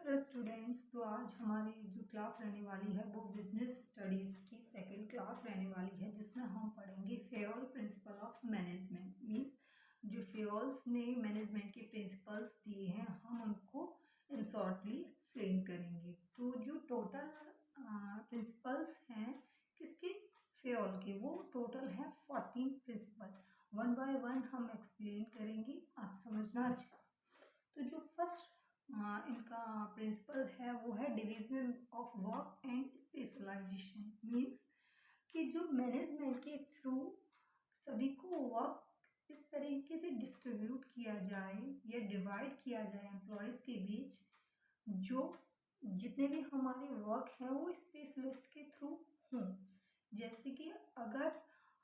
Hello students. तो आज हमारी जो क्लास रहने वाली है वो बिजनेस स्टडीज़ की सेकंड क्लास रहने वाली है, जिसमें हम पढ़ेंगे Fayol principal of management. Means जो फेयोल्स ने मैनेजमेंट के प्रिंसिपल्स दिए हैं हम उनको इन शॉर्टली एक्सप्लेन करेंगे। तो जो टोटल प्रिंसिपल्स हैं किसके, फेयोल के, वो टोटल है 14 प्रिंसिपल। वन बाय वन हम एक्सप्लेन करेंगे, आप समझना अच्छा। तो जो फर्स्ट इनका प्रिंसिपल है वो है division of work and specialisation. Means कि जो मैनेजमेंट के थ्रू सभी को वर्क इस तरीके से डिस्ट्रीब्यूट किया जाए या डिवाइड किया जाए एम्प्लॉयज़ के बीच, जो जितने भी हमारे वर्क हैं वो स्पेशलिस्ट के थ्रू हों। जैसे कि अगर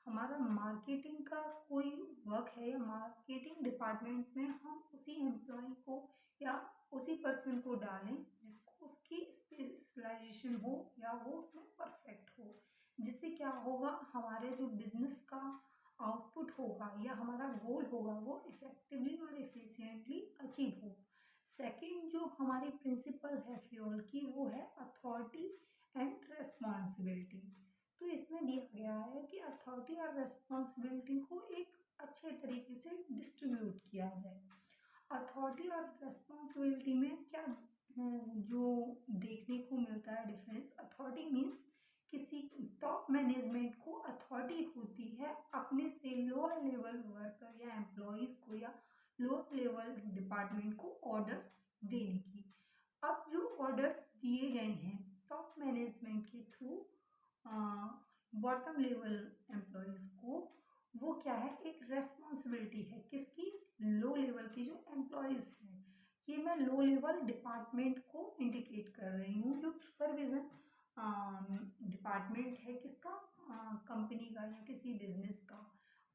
हमारा मार्केटिंग का कोई वर्क है या मार्केटिंग डिपार्टमेंट में, हम उसी एम्प्लॉय को या उसी पर्सन को डालें जिसको उसकी स्पेशलाइजेशन हो या वो उसमें परफेक्ट हो, जिससे क्या होगा, हमारे जो बिजनेस का आउटपुट होगा या हमारा गोल होगा वो इफ़ेक्टिवली और एफिशिएंटली अचीव हो। सेकंड जो हमारी प्रिंसिपल है फ्यूल की वो है अथॉरिटी एंड रेस्पॉन्सिबिलिटी। तो इसमें दिया गया है कि अथॉरिटी और रेस्पॉन्सिबिलिटी को एक अच्छे तरीके से डिस्ट्रीब्यूट किया जाए। अथॉरिटी और रेस्पॉन्सिबिलिटी में क्या जो देखने को मिलता है डिफरेंस, अथॉरिटी मीन्स किसी टॉप मैनेजमेंट को अथॉरिटी होती है अपने से लोअर लेवल वर्कर या एम्प्लॉयज़ को या लोअर लेवल डिपार्टमेंट को ऑर्डर्स देने की। अब जो ऑर्डर्स दिए गए हैं टॉप मैनेजमेंट के थ्रू बॉटम लेवल एम्प्लॉयज़ को, वो क्या है, एक रेस्पॉन्सिबिलिटी है किसकी, लो लेवल की जो एम्प्लॉयज़ हैं। ये मैं लो लेवल डिपार्टमेंट को इंडिकेट कर रही हूँ। जो सुपरविज़न डिपार्टमेंट है किसका, कंपनी का या किसी बिजनेस का,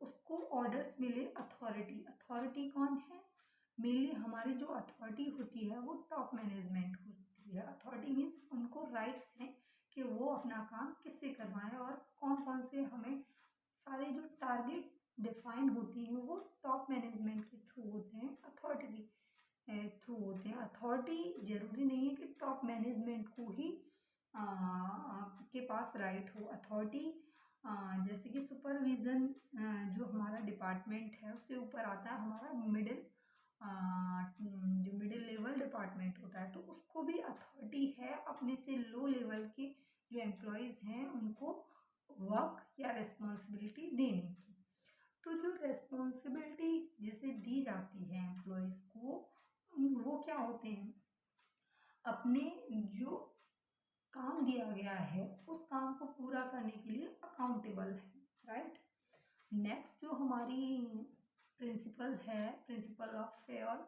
उसको ऑर्डर्स मिले अथॉरिटी। अथॉरिटी कौन है, मेनली हमारी जो अथॉरिटी होती है वो टॉप मैनेजमेंट होती है। अथॉरिटी मीन्स उनको राइट्स हैं कि वो अपना काम किससे करवाएं और कौन कौन से हमें सारे जो टारगेट डिफाइन होती हैं वो टॉप मैनेजमेंट के थ्रू होते हैं, अथॉरिटी के थ्रू होते हैं। अथॉरिटी जरूरी नहीं है कि टॉप मैनेजमेंट को ही के पास राइट हो। अथॉरिटी जैसे कि सुपरविज़न जो हमारा डिपार्टमेंट है उससे ऊपर आता है हमारा जो मिडिल लेवल डिपार्टमेंट होता है, तो उसको भी अथॉरिटी है अपने से लो लेवल के जो एम्प्लॉयज़ हैं उनको वर्क या रिस्पॉन्सिबिलिटी देने की। तो जो रिस्पॉन्सिबिलिटी जिसे दी जाती है एम्प्लॉयज़ को, वो क्या होते हैं, अपने जो काम दिया गया है उस काम को पूरा करने के लिए अकाउंटेबल है, राइट। नेक्स्ट जो हमारी प्रिंसिपल है, प्रिंसिपल ऑफ फेयर,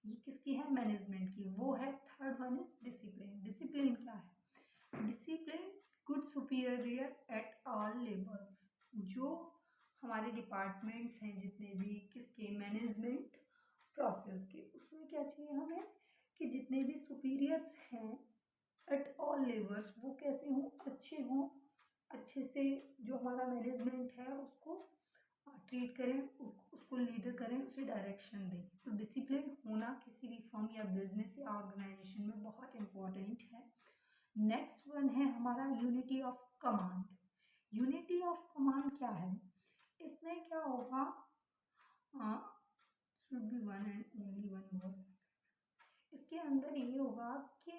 ये किसकी है, मैनेजमेंट की, वो है third one is discipline. Discipline क्या है, discipline good superior at all levels. जो हमारे डिपार्टमेंट्स हैं जितने भी किसके, मैनेजमेंट प्रोसेस के, उसमें क्या चाहिए हमें कि जितने भी सुपीरियर्स हैं एट ऑल लेवल्स वो कैसे हों, अच्छे हों, अच्छे से जो हमारा मैनेजमेंट है उसको ट्रीट करें, उसको लीडर करें, उसे डायरेक्शन दें। तो डिसिप्लिन होना किसी भी फर्म या बिजनेस या ऑर्गेनाइजेशन में बहुत इम्पोर्टेंट है। नेक्स्ट वन है हमारा unity of command. Unity of command क्या है, इसमें क्या होगा, should be one and only one boss. इसके अंदर ये होगा कि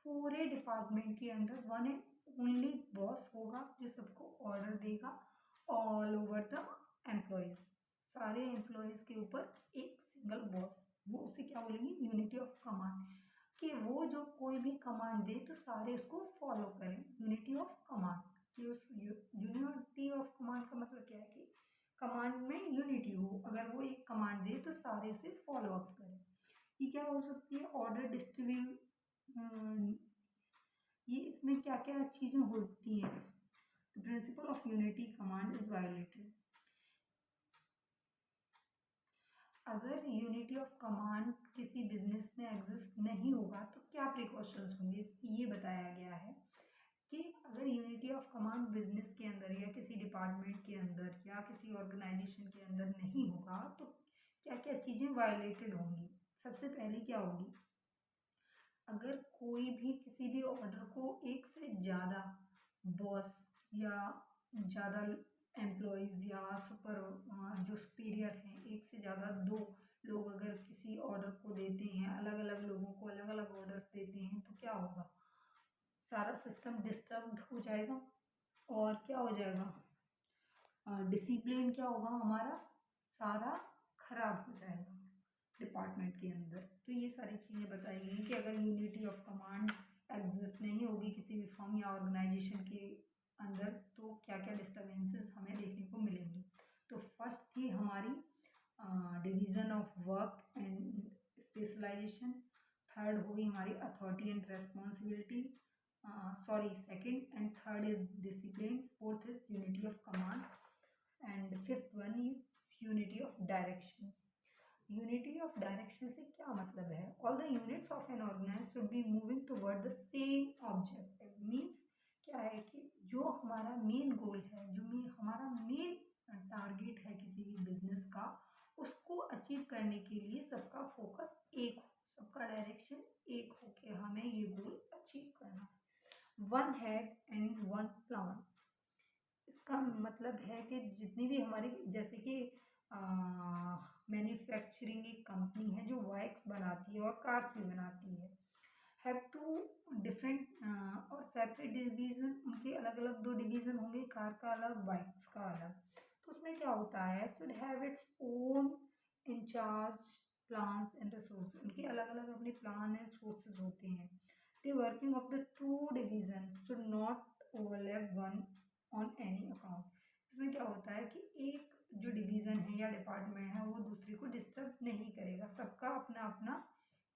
पूरे डिपार्टमेंट के अंदर वन एंड ओनली बॉस होगा जो सबको ऑर्डर देगा ऑल ओवर द एम्प्लॉयज़। सारे एम्प्लॉयज़ के ऊपर एक सिंगल बॉस, वो उसे क्या बोलेंगे, यूनिटी ऑफ कमांड, कि वो जो कोई भी कमांड दे तो सारे उसको फॉलो करें। यूनिटी ऑफ कमांड, कि उस यूनिटी ऑफ कमांड का मतलब क्या है कि कमांड में यूनिटी हो, अगर वो एक कमांड दे तो सारे उसे फॉलो अप करें। ये क्या हो सकती है, ऑर्डर डिस्ट्रीब्यूट, ये इसमें क्या क्या चीज़ें होती हैं। The principle of unity command is violated. अगर यूनिटी ऑफ कमांड किसी बिजनेस में एग्जिस्ट नहीं होगा तो क्या प्रिकॉशंस होंगे, ये बताया गया है कि अगर यूनिटी ऑफ कमांड बिजनेस के अंदर या किसी डिपार्टमेंट के अंदर या किसी ऑर्गेनाइजेशन के अंदर नहीं होगा तो क्या क्या चीज़ें वायोलेटेड होंगी। सबसे पहले क्या होगी, अगर कोई भी किसी भी ऑर्डर को एक से ज़्यादा बॉस या ज़्यादा एम्प्लॉयज़ या जो सुपीरियर हैं, एक से ज़्यादा 2 लोग अगर किसी ऑर्डर को देते हैं, अलग अलग लोगों को अलग अलग ऑर्डर्स देते हैं, तो क्या होगा, सारा सिस्टम डिस्टर्ब हो जाएगा और क्या हो जाएगा, डिसिप्लिन क्या होगा हमारा, सारा खराब हो जाएगा डिपार्टमेंट के अंदर। तो ये सारी चीज़ें बताई गई कि अगर यूनिटी ऑफ कमांड एग्जिस्ट नहीं होगी किसी भी फॉर्म या ऑर्गेनाइजेशन के अंदर, तो क्या क्या डिस्टर्बेंसेस हमें देखने को मिलेंगी। तो फर्स्ट थी हमारी division of work and specialisation. Third हुई हमारी authority and responsibility, second and third is discipline, fourth is unity of command and fifth one is unity of direction. Unity of direction से क्या मतलब है, all the units of an organise should be moving toward the same objective. Means क्या है कि जो हमारा main goal है, जो हमारा मेन टारगेट है किसी भी बिजनेस का, उसको अचीव करने के लिए सबका फोकस एक हो, सबका डायरेक्शन एक हो कि हमें ये गोल अचीव करना है। One head and one plan. इसका मतलब है कि जितनी भी हमारी, जैसे कि मैन्युफैक्चरिंग एक कंपनी है जो बाइक्स बनाती है और कार्स भी बनाती है, हैव टू डिफरेंट और सेपरेट डिवीज़न, उनके अलग अलग 2 डिवीज़न होंगे, कार का अलग, बाइक्स का अलग। तो उसमें क्या होता है, should have its own in charge plans and resource, उनके अलग अलग अपने प्लान एंड सोर्सेज होते हैं। The working of the 2 division should not overlap one on any account. इसमें क्या होता है कि एक जो डिवीज़न है या डिपार्टमेंट है वो दूसरे को डिस्टर्ब नहीं करेगा, सबका अपना अपना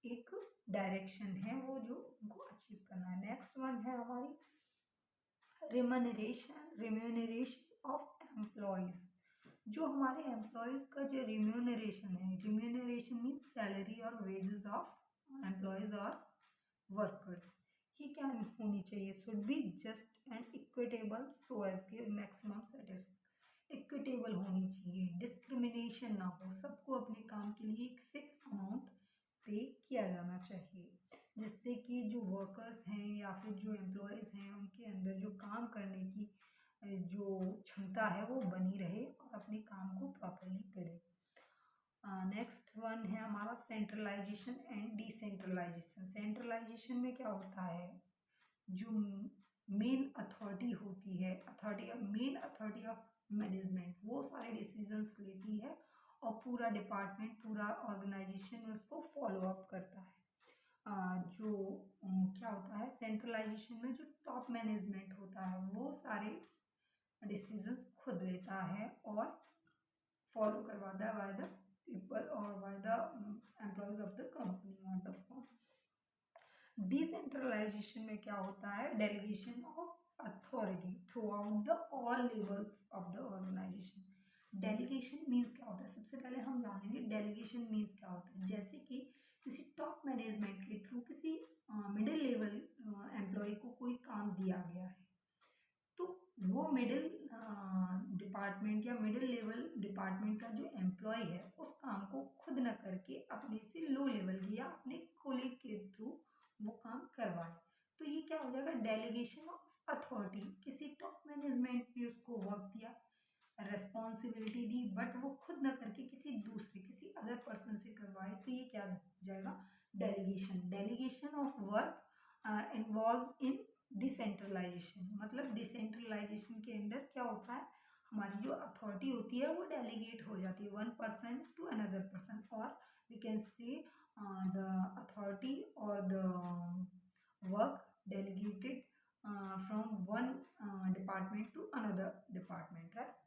एक डायरेक्शन है वो जो उनको अचीव करना है। नेक्स्ट वन है हमारी रिम्यूनरेशन ऑफ एम्प्लॉयज़। जो हमारे एम्प्लॉयज़ का जो रिम्यूनरेशन है, रिम्यूनरेशन मीन्स सैलरी और वेजेस ऑफ एम्प्लॉयज़ और वर्कर्स, ये क्या होनी चाहिए, should be just and equitable so as give maximum satisfaction. Equitable होनी चाहिए, डिस्क्रिमिनेशन ना हो, सबको अपने काम के लिए एक फिक्स अमाउंट पे किया जाना चाहिए, जिससे कि जो वर्कर्स हैं या फिर जो एम्प्लॉयज़ हैं उनके अंदर जो काम करने की जो क्षमता है वो बनी रहे और अपने काम को प्रॉपरली करे। नेक्स्ट वन है हमारा सेंट्रलाइजेशन एंड डिसेंट्रलाइजेशन। सेंट्रलाइजेशन में क्या होता है, जो मेन अथॉरिटी होती है, मेन अथॉरिटी ऑफ मैनेजमेंट, वो सारे डिसीजंस लेती है और पूरा डिपार्टमेंट, पूरा ऑर्गेनाइजेशन उसको फॉलो अप करता है। क्या होता है सेंट्रलाइजेशन में, जो टॉप मैनेजमेंट होता है वो सारे डिसीजंस खुद लेता है और फॉलो करवाता है बाय द पीपल और by the employees of the company on the form. Decentralisation में क्या होता है, delegation of authority throughout the all levels of the organisation. Delegation means क्या होता है, सबसे पहले हम जानेंगे डेलीगेशन मीन्स क्या होता है। जैसे कि किसी टॉप मैनेजमेंट के थ्रू किसी मिडिल लेवल एम्प्लॉय को कोई काम दिया गया है, तो वो मिडिल डिपार्टमेंट या मिडिल लेवल डिपार्टमेंट का जो एम्प्लॉय है उस काम को खुद न करके अपने से लो लेवल के या अपने कोलीग के थ्रू वो काम करवाए, तो ये क्या हो जाएगा, डेलीगेशन ऑफ अथॉरिटी। किसी टॉप मैनेजमेंट ने उसको वर्क दिया, रेस्पॉन्सिबिलिटी दी, बट वो खुद न करके किसी अदर पर्सन से करवाए, तो ये क्या हो जाएगा, delegation. Delegation of work involve in decentralisation. मतलब डिसेंट्रलाइजेशन के अंदर क्या होता है, हमारी जो अथॉरिटी होती है वो डेलीगेट हो जाती है one person to another person, और we can say the authority और the work delegated from one department to another department, right.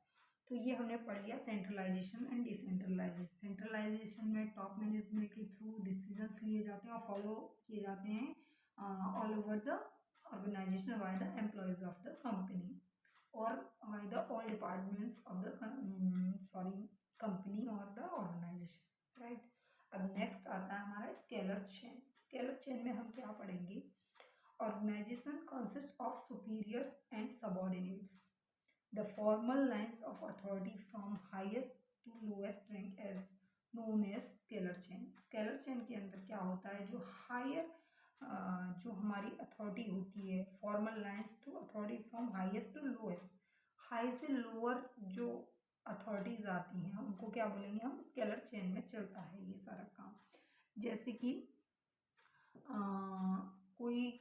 तो ये हमने पढ़ लिया सेंट्रलाइजेशन एंड डिसेंट्रलाइजेशन। सेंट्रलाइजेशन में टॉप मैनेजमेंट के थ्रू डिसीजंस लिए जाते हैं और फॉलो किए जाते हैं all over the organization by the employees of the company or by the all departments of the company or the organization, right। अब नेक्स्ट आता है हमारा स्केलर चेन। स्केलर चेन में हम क्या पढ़ेंगे, organisation consist of superiors and subordinates, the formal lines of authority from highest to lowest rank as known as scalar chain. Scalar chain के अंदर क्या होता है, जो हायर जो हमारी अथॉरिटी होती है, formal lines to authority from highest to lowest, high से लोअर जो अथॉरिटीज आती हैं उनको क्या बोलेंगे हम, स्केलर चेन में चलता है ये सारा काम। जैसे कि कोई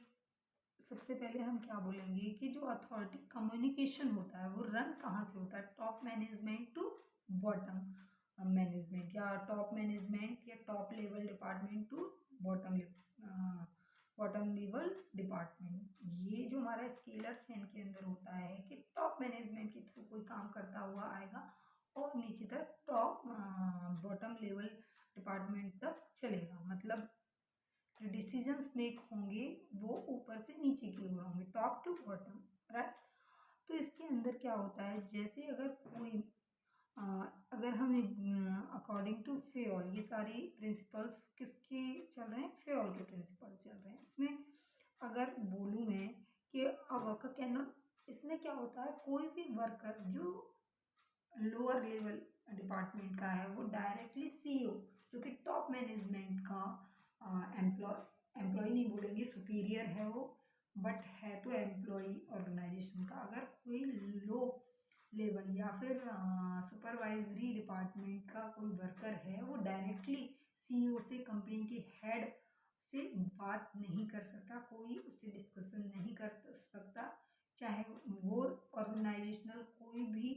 सबसे पहले हम क्या बोलेंगे कि जो अथॉरिटी कम्युनिकेशन होता है वो रन कहाँ से होता है, top management to bottom management, या टॉप मैनेजमेंट या top level department to bottom level department. ये जो हमारा स्केलर चेन के अंदर होता है कि टॉप मैनेजमेंट के थ्रू कोई काम करता हुआ आएगा और नीचे तक टॉप बॉटम लेवल डिपार्टमेंट तक चलेगा। मतलब जो डिसीजंस मेक होंगे वो ऊपर से नीचे की ओर होंगे, टॉप टू बॉटम, राइट। तो इसके अंदर क्या होता है, जैसे अगर कोई अगर हम अकॉर्डिंग टू फेयोल, ये सारी प्रिंसिपल्स किसके चल रहे हैं, फेयोल के प्रिंसिपल चल रहे हैं। इसमें अगर बोलूँ मैं कि अ वर्कर कैन नॉट, इसमें क्या होता है, कोई भी वर्कर जो लोअर लेवल डिपार्टमेंट का है वो डायरेक्टली सीईओ, जो कि टॉप मैनेजमेंट का एम्प्लॉय नहीं बोलेंगे, सुपीरियर है वो, बट है तो एम्प्लॉय ऑर्गेनाइजेशन का। अगर कोई लो लेवल या फिर सुपरवाइजरी डिपार्टमेंट का कोई वर्कर है वो डायरेक्टली सीईओ से, कंपनी के हेड से बात नहीं कर सकता, कोई उससे डिस्कशन नहीं कर सकता, चाहे वो ऑर्गेनाइजेशनल कोई भी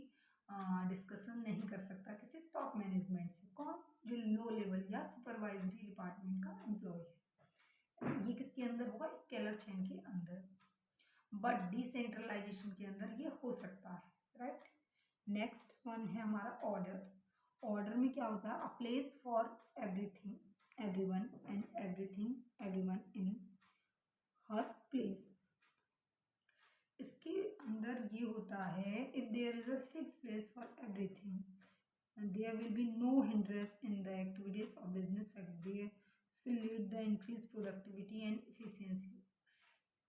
डिस्कशन नहीं कर सकता किसी टॉप मैनेजमेंट से। कौन, जो लो लेवल या सुपरवाइजरी डिपार्टमेंट का एम्प्लॉय है। ये किसके अंदर होगा, स्केलर चेन के अंदर। बट डिसेंट्रलाइजेशन के अंदर ये हो सकता है, राइट। नेक्स्ट वन है हमारा ऑर्डर। ऑर्डर में क्या होता है, a place for everything, everyone and everything, everyone in हर प्लेस। इसके अंदर ये होता है, if there is a fix place for everything, there will be no hindrance in the activities of business factor, this will lead the increased productivity and efficiency।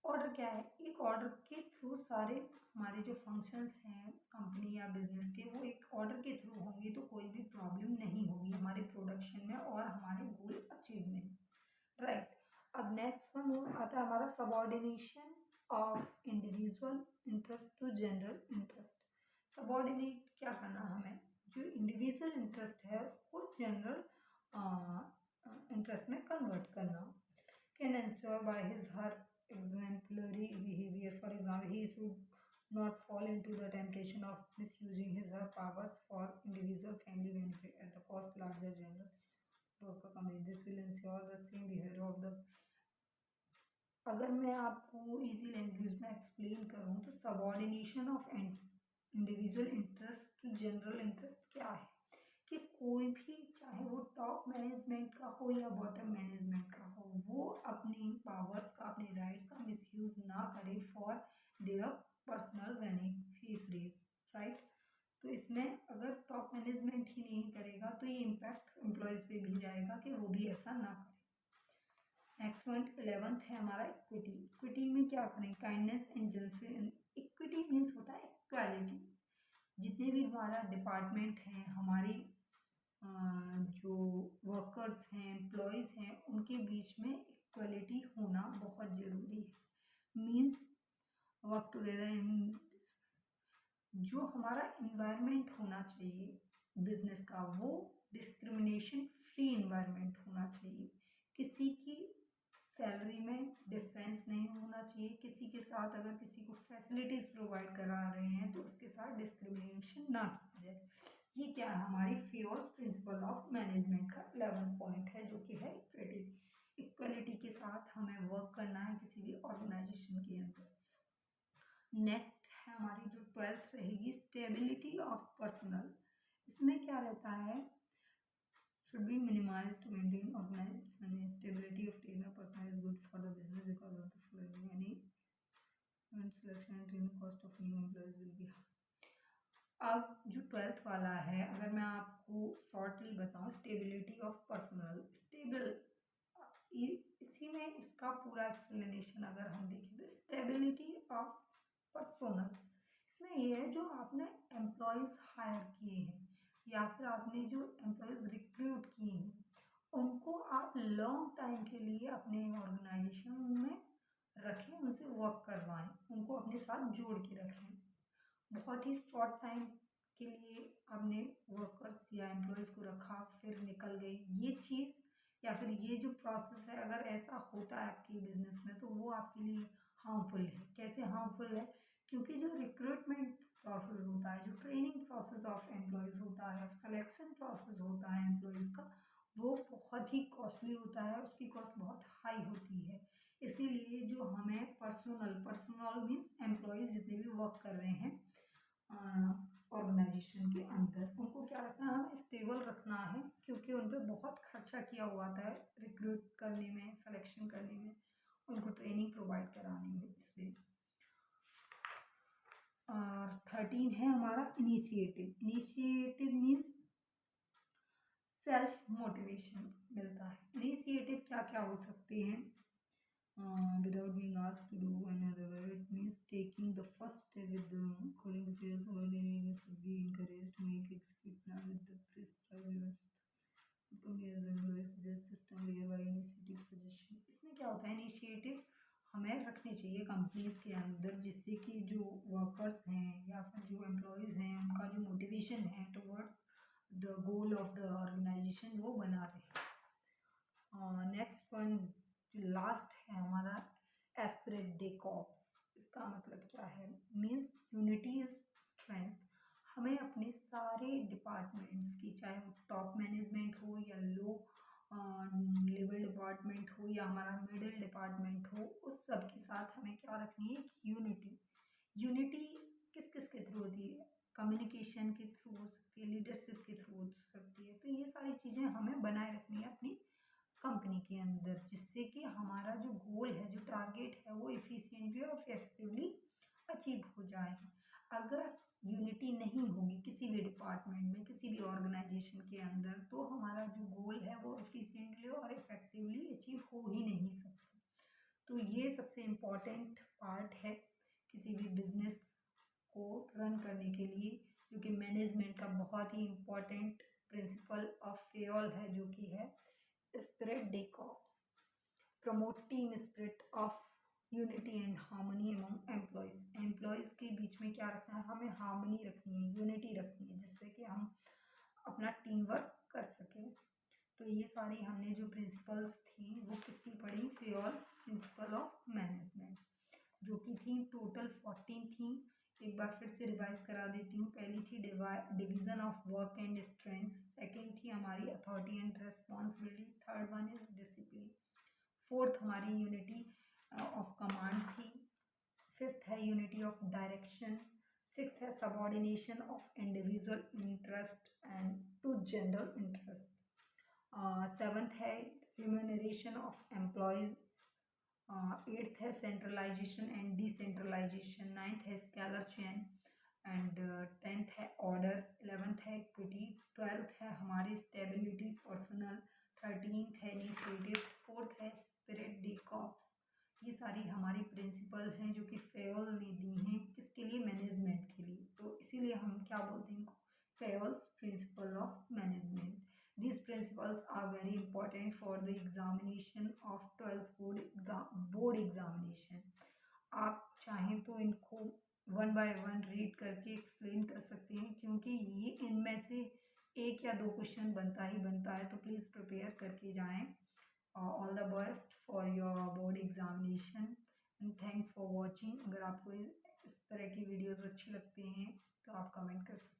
Order क्या है, एक order के थ्रू सारे हमारे जो फंक्शंस हैं company या business के, वो एक ऑर्डर के थ्रू होंगे तो कोई भी प्रॉब्लम नहीं होगी हमारे प्रोडक्शन में और हमारे गोल अचीव में, राइट। अब नेक्स्ट वन आता है हमारा subordination of individual interest to general interest. Subordinate क्या करना हमें, जो इंडिविजुअल इंटरेस्ट है उसको जनरल इंटरेस्ट में कन्वर्ट करना। Can ensure by his her exemplary behavior, for example he should not fall into the temptation of misusing his her powers for individual family benefit at the cost larger general worker company, this will ensure the same behavior of the। अगर मैं आपको easy language में explain करूँ तो subordination of individual interest to general interest क्या है, कि कोई भी चाहे वो टॉप मैनेजमेंट का हो या बॉटम मैनेजमेंट का हो, वो अपनी पावर्स का, अपने राइट्स का मिसयूज ना करे for their personal beneficiaries, right. तो इसमें अगर टॉप मैनेजमेंट ही नहीं करेगा तो ये इम्पैक्ट एम्प्लॉयज़ पे भी जाएगा कि वो भी ऐसा ना करे। नेक्स्ट पॉइंट 11th है हमारा इक्विटी। इक्विटी में क्या करें, काइंडनेस एंड जनसेन। इक्विटी मीन्स होता है इक्वालिटी। जितने भी हमारा डिपार्टमेंट हैं, हमारी जो वर्कर्स हैं, एम्प्लॉयज़ हैं, उनके बीच में इक्वलिटी होना बहुत ज़रूरी है। मीन्स वर्क टुगेदर इन, जो हमारा इन्वायरमेंट होना चाहिए बिजनेस का वो डिस्क्रिमिनेशन फ्री इन्वायरमेंट होना चाहिए। किसी की सैलरी में डिफरेंस नहीं होना चाहिए, किसी के साथ अगर किसी को फैसिलिटीज़ प्रोवाइड करा रहे हैं तो उसके साथ डिस्क्रिमिनेशन ना किया जाए। ये क्या है, हमारी फेयर्स प्रिंसिपल ऑफ मैनेजमेंट का 11 पॉइंट है, जो कि है इक्विटी। इक्वलिटी के साथ हमें वर्क करना है किसी भी ऑर्गेनाइजेशन के अंदर। नेक्स्ट है हमारी जो 12th रहेगी, स्टेबिलिटी ऑफ पर्सनल। इसमें क्या रहता है, should be minimized to maintain organization stability of team personnel is good for the business because of the following, any selection and training cost of new employees will be high। अब जो 12th वाला है, अगर मैं आपको shortly बताऊं, stability of personal, stable, इसी में इसका पूरा एक्सप्लेनेशन अगर हम देखें तो स्टेबिलिटी ऑफ पर्सनल, इसमें ये है जो आपने एम्प्लॉयज़ हायर किए हैं या फिर आपने जो एम्प्लॉयज़ रिक्रूट किए हैं उनको आप लॉन्ग टाइम के लिए अपने ऑर्गेनाइजेशन में रखें, उनसे वर्क करवाएं, उनको अपने साथ जोड़ के रखें। बहुत ही शॉर्ट टाइम के लिए आपने वर्कर्स या एम्प्लॉयज़ को रखा फिर निकल गई, ये चीज़ या फिर ये जो प्रोसेस है अगर ऐसा होता है आपके बिजनेस में तो वो आपके लिए हार्मफुल है। कैसे हार्मफुल है? क्योंकि जो रिक्रूटमेंट प्रोसेस होता है, जो ट्रेनिंग प्रोसेस ऑफ एम्प्लॉयज़ होता है, सिलेक्शन प्रोसेस होता है एम्प्लॉयज़ का, वो बहुत ही कॉस्टली होता है, उसकी कॉस्ट बहुत हाई होती है। इसीलिए जो हमें पर्सनल मीन्स एम्प्लॉयज़ जितने भी वर्क कर रहे हैं ऑर्गेनाइजेशन के अंदर, उनको क्या रखना है? हमें स्टेबल रखना है, क्योंकि उन पर बहुत खर्चा किया हुआ था रिक्रूट करने में, सिलेक्शन करने में, उनको ट्रेनिंग प्रोवाइड कराने में। इसलिए और 13 है हमारा initiative. Initiative means self motivation मिलता है। इनिशिएटिव क्या क्या हो सकते हैं? without being asked to do another, it means taking the first step with the calling the players or should be encouraged to make execute plan with the prescribed system whereby initiative suggestion। इसमें क्या होता है? Initiative हमें रखने चाहिए companies के अंदर, जिससे कि जो वर्कर्स हैं या फिर जो एम्प्लॉयज़ हैं उनका जो मोटिवेशन है towards the goal of the organisation वो बना रहे। नेक्स्ट वन जो लास्ट है हमारा एस्पिरेट डे कॉप्स। इसका मतलब क्या है? Means unity is strength. हमें अपने सारे डिपार्टमेंट्स की, चाहे वो टॉप मैनेजमेंट हो या लो लेवल डिपार्टमेंट हो या हमारा मिडिल डिपार्टमेंट हो, उस सब के साथ हमें क्या रखनी है? यूनिटी। यूनिटी किस किस के थ्रू होती है? कम्युनिकेशन के थ्रू हो सकती है, लीडरशिप के थ्रू हो सकती है। तो ये सारी चीज़ें हमें बनाए रखनी है अपनी कंपनी के अंदर, जिससे कि हमारा जो गोल है, जो टारगेट है, वो इफ़िशिएंटली और इफेक्टिवली अचीव हो जाए। अगर यूनिटी नहीं होगी किसी भी डिपार्टमेंट में, किसी भी ऑर्गेनाइजेशन के अंदर, तो हमारा जो गोल है वो इफिशिएंटली और इफेक्टिवली अचीव हो ही नहीं सकता। तो ये सबसे इम्पॉर्टेंट पार्ट है किसी भी बिजनेस को रन करने के लिए, जो कि मैनेजमेंट का बहुत ही इम्पॉर्टेंट प्रिंसिपल ऑफ फेयोल है, जो कि है spirit de corps. Promote team spirit of unity and harmony among employees. Employees के बीच में क्या रखना है? हमें हार्मनी रखनी है, यूनिटी रखनी है, जिससे कि हम अपना टीम वर्क कर सकें। तो ये सारी हमने जो प्रिंसिपल्स थी वो किसकी पढ़ी? फेयोल्स प्रिंसिपल ऑफ मैनेजमेंट, जो कि थी टोटल 14 थी। एक बार फिर से रिवाइज करा देती हूँ। पहली थी division of work and strength, second थी हमारी authority and responsibility, third one is discipline, fourth हमारी यूनिटी ऑफ कमांड थी, फिफ्थ है यूनिटी ऑफ डायरेक्शन, सिक्स्थ है subordination of individual interest and to general interest, seventh है remuneration of employees, eighth है centralisation and decentralisation, ninth है scalar chain and tenth है order, 11th है equity, 12th है हमारी स्टेबिलिटी पर्सनल, 13th है initiative, 4th है स्पिरिट डे कॉप्स। ये सारी हमारी प्रिंसिपल हैं जो कि फेयोल ने दी हैं, किसके लिए? मैनेजमेंट के लिए। तो इसीलिए हम क्या बोलते हैं इनको? Fayol's principle of management. These principles are very important for the examination of 12th board examination। आप चाहें तो इनको वन बाय वन रीड करके एक्सप्लेन कर सकते हैं, क्योंकि ये इनमें से एक या दो क्वेश्चन बनता ही बनता है, तो प्लीज़ प्रिपेयर करके जाएं। All the best for your board examination and thanks for watching. अगर आपको इस तरह की वीडियोज़ अच्छी लगती हैं तो आप कमेंट कर सकते हैं।